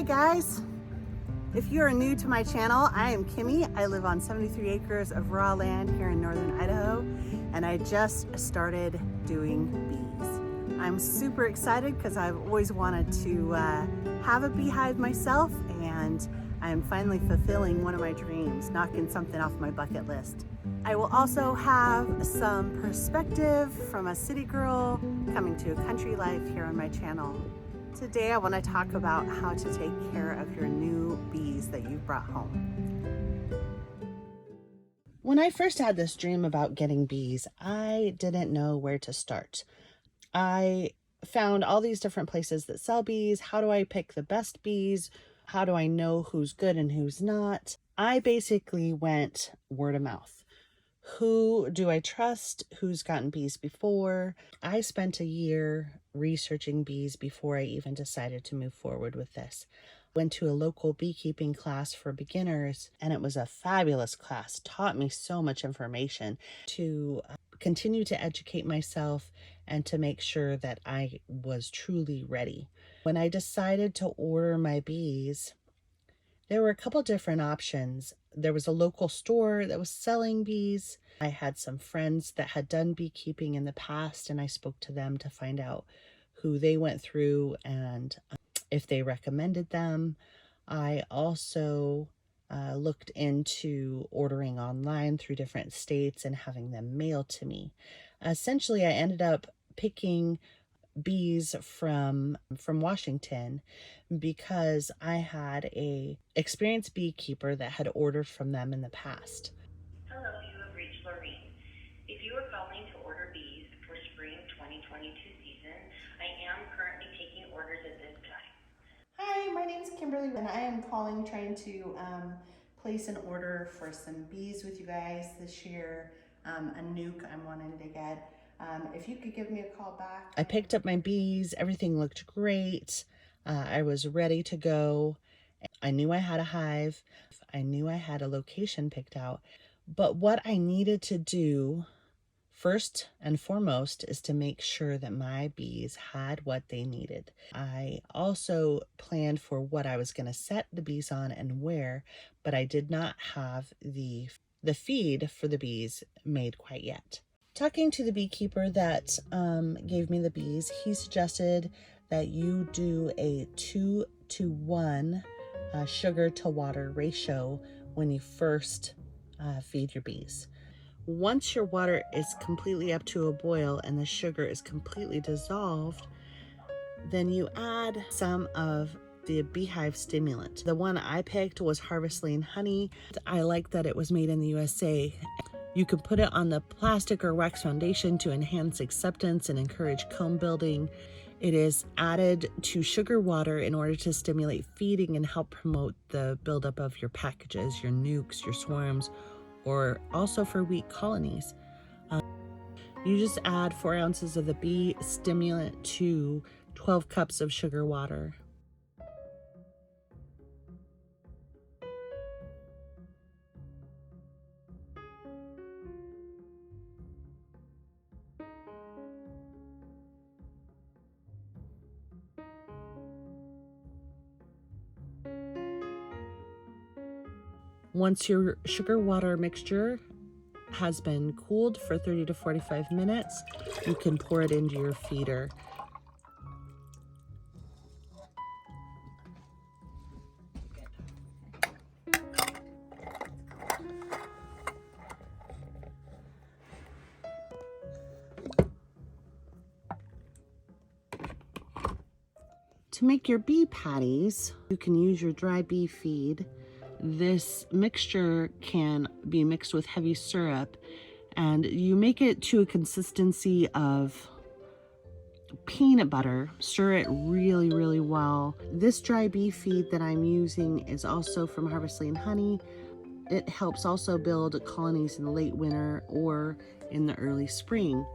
guys, if you are new to my channel, I am Kimmie. I live on 73 acres of raw land here in Northern Idaho, and I just started doing bees. I'm super excited because I've always wanted to have a beehive myself, and I'm finally fulfilling one of my dreams, knocking something off my bucket list. I will also have some perspective from a city girl coming to a country life here on my channel. Today I want to talk about how to take care of your new bees that you've brought home. When I first had this dream about getting bees, I didn't know where to start. I found all these different places that sell bees. How do I pick the best bees? How do I know who's good and who's not? I basically went word of mouth. Who do I trust? Who's gotten bees before? I spent a year researching bees before I even decided to move forward with this. Went to a local beekeeping class for beginners, and it was a fabulous class. Taught me so much information to continue to educate myself and to make sure that I was truly ready. When I decided to order my bees, there were a couple different options. There was a local store that was selling bees. I had some friends that had done beekeeping in the past, and I spoke to them to find out who they went through and if they recommended them. I also looked into ordering online through different states and having them mailed to me. Essentially, I ended up picking bees from Washington because I had a experienced beekeeper that had ordered from them in the past. Hello, you have reached Lorraine. If you are calling to order bees for spring 2022 season, I am currently taking orders at this time. Hi, my name's Kimberly, and I am calling trying to place an order for some bees with you guys this year, a nuke I'm wanting to get. If you could give me a call back. I picked up my bees. Everything looked great. I was ready to go. I knew I had a hive. I knew I had a location picked out. But what I needed to do first and foremost is to make sure that my bees had what they needed. I also planned for what I was going to set the bees on and where, but I did not have the feed for the bees made quite yet. Talking to the beekeeper that gave me the bees, he suggested that you do a 2-to-1 sugar to water ratio when you first feed your bees. Once your water is completely up to a boil and the sugar is completely dissolved, then you add some of the beehive stimulant. The one I picked was Harvest Lane Honey. I like that it was made in the USA. You can put it on the plastic or wax foundation to enhance acceptance and encourage comb building. It is added to sugar water in order to stimulate feeding and help promote the buildup of your packages, your nukes, your swarms, or also for weak colonies. You just add 4 ounces of the bee stimulant to 12 cups of sugar water. Once your sugar water mixture has been cooled for 30 to 45 minutes, you can pour it into your feeder. To make your bee patties, you can use your dry bee feed. This mixture can be mixed with heavy syrup, and you make it to a consistency of peanut butter. Stir it really, really well. This dry bee feed that I'm using is also from Harvest Lane Honey. It helps also build colonies in the late winter or in the early spring.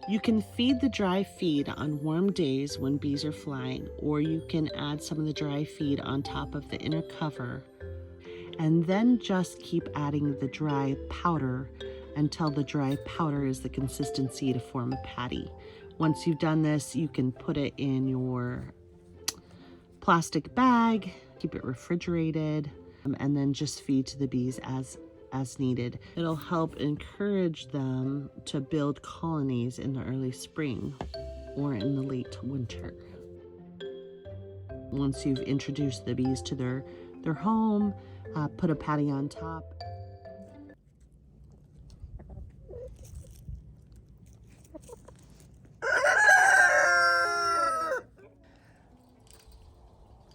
You can feed the dry feed on warm days when bees are flying, or you can add some of the dry feed on top of the inner cover, and then just keep adding the dry powder until the dry powder is the consistency to form a patty. Once you've done this, you can put it in your plastic bag keep it refrigerated, and then just feed to the bees as needed. It'll help encourage them to build colonies in the early spring or in the late winter. Once you've introduced the bees to their home, put a patty on top.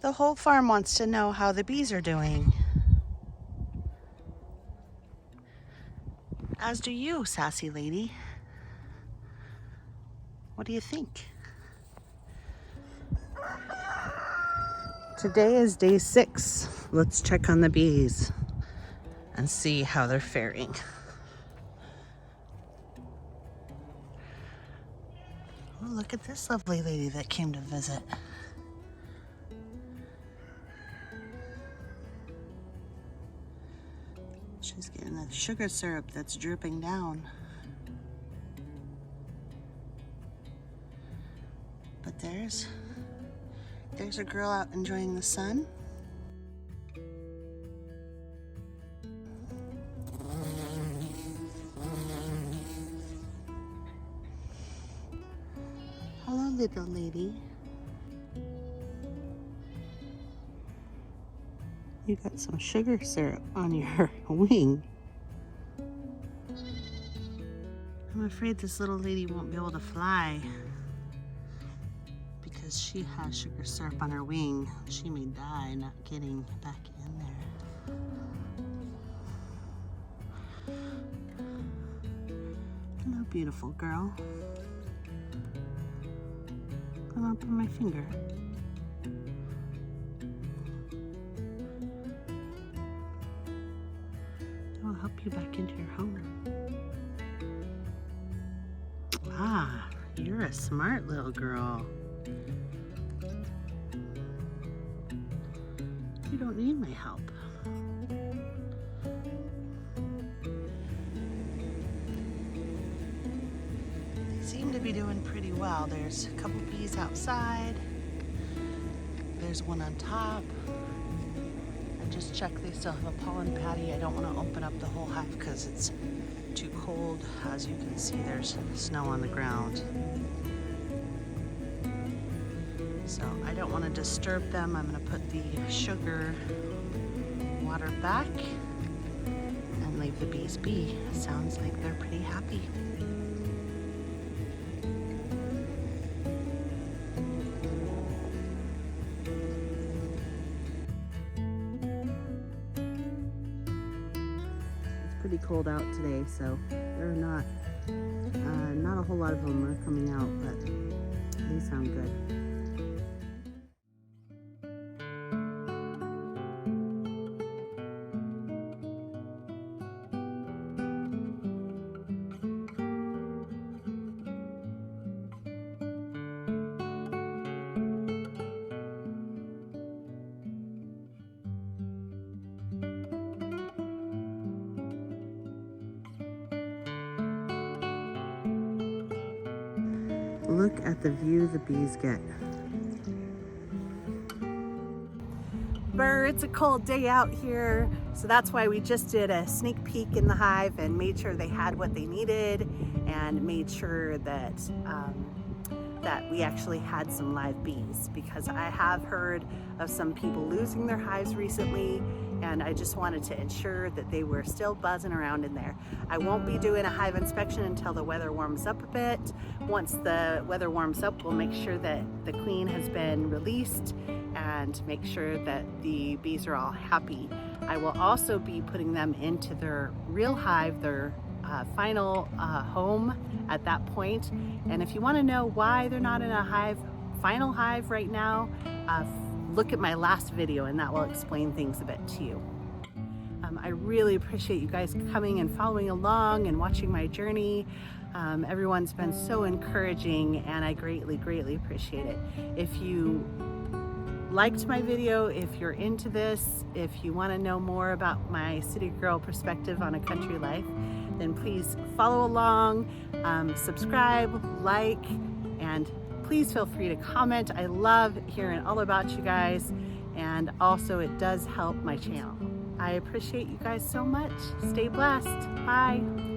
The whole farm wants to know how the bees are doing. As do you, sassy lady. What do you think? Today is day 6. Let's check on the bees and see how they're faring. Oh, look at this lovely lady that came to visit. She's getting the sugar syrup that's dripping down. But there's a girl out enjoying the sun. Hello, little lady. You got some sugar syrup on your wing. I'm afraid this little lady won't be able to fly because she has sugar syrup on her wing. She may die not getting back in there. Hello, beautiful girl. Come up on my finger. I'll help you back into your home. Ah, you're a smart little girl. You don't need my help. They seem to be doing pretty well. There's a couple bees outside. There's one on top. I just checked, they still have a pollen patty. I don't want to open up the whole hive because it's too cold. As you can see, there's snow on the ground. So I don't want to disturb them. I'm going to put the sugar water back and leave the bees be. Sounds like they're pretty happy. Pretty cold out today, so they're not a whole lot of them are coming out, but they sound good. Look at the view the bees get. Brr, it's a cold day out here, so that's why we just did a sneak peek in the hive and made sure they had what they needed and made sure that that we actually had some live bees, because I have heard of some people losing their hives recently, and I just wanted to ensure that they were still buzzing around in there. I won't be doing a hive inspection until the weather warms up a bit. Once the weather warms up, we'll make sure that the queen has been released and make sure that the bees are all happy. I will also be putting them into their real hive, their final home at that point. And if you want to know why they're not in a final hive right now, look at my last video and that will explain things a bit to you. I really appreciate you guys coming and following along and watching my journey. Everyone's been so encouraging and I greatly appreciate it. If you liked my video, if you're into this, if you want to know more about my city girl perspective on a country life, then please follow along, subscribe, like, and please feel free to comment. I love hearing all about you guys, and also it does help my channel. I appreciate you guys so much. Stay blessed. Bye.